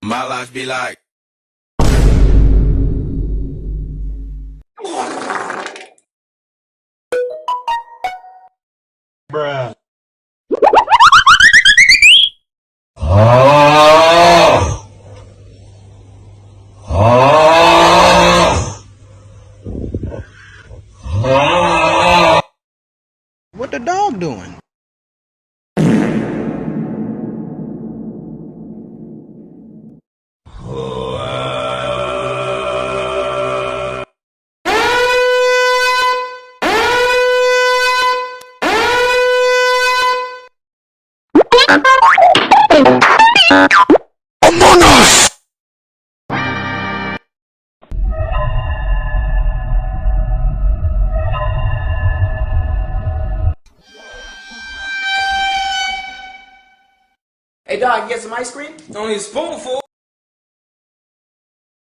My life be like. Bruh. What the dog doing? Among Us! Hey, dog, you get some ice cream? Only a spoonful.